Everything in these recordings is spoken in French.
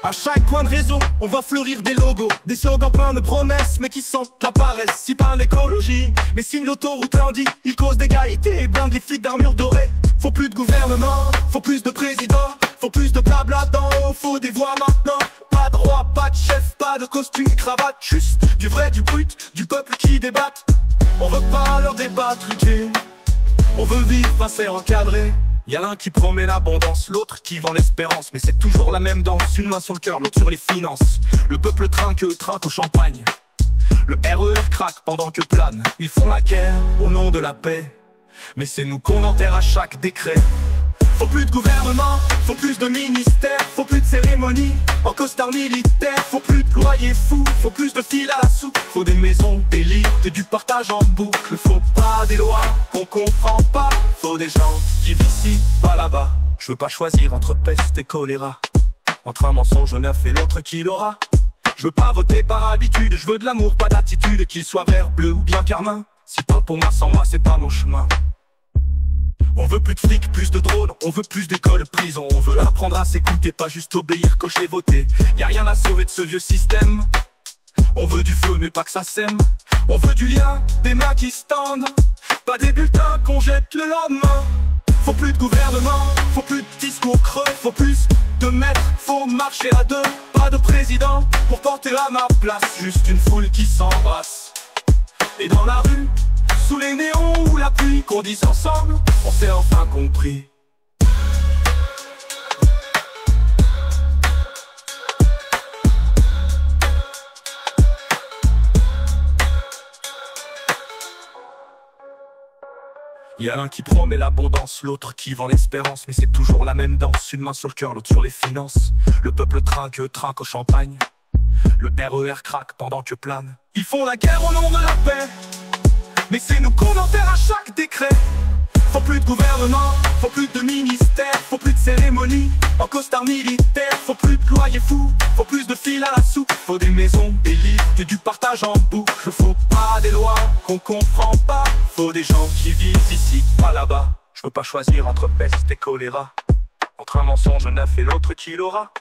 À chaque coin de réseau, on voit fleurir des logos, des slogans pleins de promesses, mais qui sentent la paresse. Si parle l'écologie, mais signe l'autoroute lundi, ils causent d'égalité et blindent les flics d'armure dorée. Faut plus de gouvernement, faut plus de présidents, faut plus de blabla d'en haut, faut des voix maintenant. Pas de roi, pas de chef, pas de costume, cravate, juste du vrai, du brut, du peuple qui débatte. On veut pas leur débat truqué, on veut vivre, passer encadré. Y'a l'un qui promet l'abondance, l'autre qui vend l'espérance. Mais c'est toujours la même danse, une main sur le cœur, l'autre sur les finances. Le peuple trinque au champagne, le RER craque pendant que plane. Ils font la guerre au nom de la paix, mais c'est nous qu'on enterre à chaque décret. Faut plus de gouvernement, faut plus de ministères, faut plus de cérémonies en costard militaire. Faut plus de loyer fou, faut plus de fil à la soupe. Faut des maisons, des lits et du partage en boucle. Faut pas des lois qu'on comprend pas, faut des gens qui vivent ici, pas là-bas. Je veux pas choisir entre peste et choléra, entre un mensonge neuf et l'autre qui l'aura. Je veux pas voter par habitude, je veux de l'amour, pas d'attitude, qu'il soit vert, bleu ou bien carmin. Si pas pour moi, sans moi, c'est pas mon chemin. On veut plus de flics, plus de drones, on veut plus d'écoles, prison. On veut apprendre à s'écouter, pas juste obéir, cocher, voter. Y'a rien à sauver de ce vieux système. On veut du feu mais pas que ça sème. On veut du lien, des mains qui se tendent, pas des bulletins qu'on jette le lendemain. Faut plus de gouvernement, faut plus de discours creux, faut plus de maîtres, faut marcher à deux. Pas de président pour porter à ma place, juste une foule qui s'embrasse. Et dans la rue, sous les néons ou la pluie, qu'on dise ensemble, on s'est enfin compris. Y'a l'un qui promet l'abondance, l'autre qui vend l'espérance. Mais c'est toujours la même danse, une main sur le cœur, l'autre sur les finances. Le peuple trinque au champagne, le RER craque pendant que plane. Ils font la guerre au nom de la paix, mais c'est nous qu'on enterre à chaque décret. Faut plus de gouvernement, faut plus de ministère, faut plus de cérémonie en costard militaire. Faut plus de loyer fou, faut plus de fil à la soupe. Faut des maisons, des livres et du partage en boucle. Faut pas des lois qu'on comprend pas, faut des gens qui vivent ici, pas là-bas. Je veux pas choisir entre peste et choléra, entre un mensonge neuf et l'autre qui l'aura.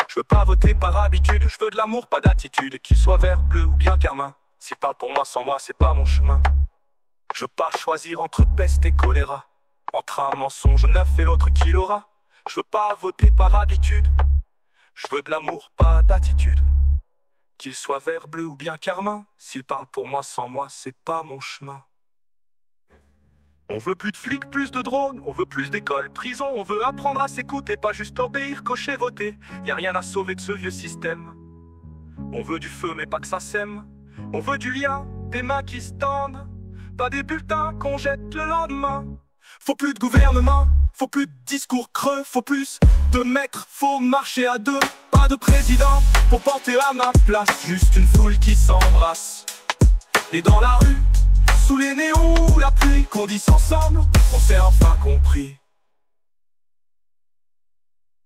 Je veux pas voter par habitude, je veux de l'amour, pas d'attitude, qu'il soit vert, bleu ou bien carmin. S'il parle pour moi, sans moi, c'est pas mon chemin. Je veux pas choisir entre peste et choléra, entre un mensonge neuf et l'autre qui l'aura. Je veux pas voter par habitude, je veux de l'amour, pas d'attitude, qu'il soit vert, bleu ou bien carmin. S'il parle pour moi, sans moi, c'est pas mon chemin. On veut plus de flics, plus de drones, on veut plus d'écoles, prison. On veut apprendre à s'écouter, pas juste obéir, cocher, voter. Y'a rien à sauver de ce vieux système. On veut du feu mais pas que ça sème. On veut du lien, des mains qui se tendent, pas des bulletins qu'on jette le lendemain. Faut plus de gouvernement, faut plus de discours creux, faut plus de maîtres, faut marcher à deux. Pas de président pour porter à ma place, juste une foule qui s'embrasse. Et dans la rue, sous les néons ou la pluie, qu'on dise ensemble, on s'est enfin compris.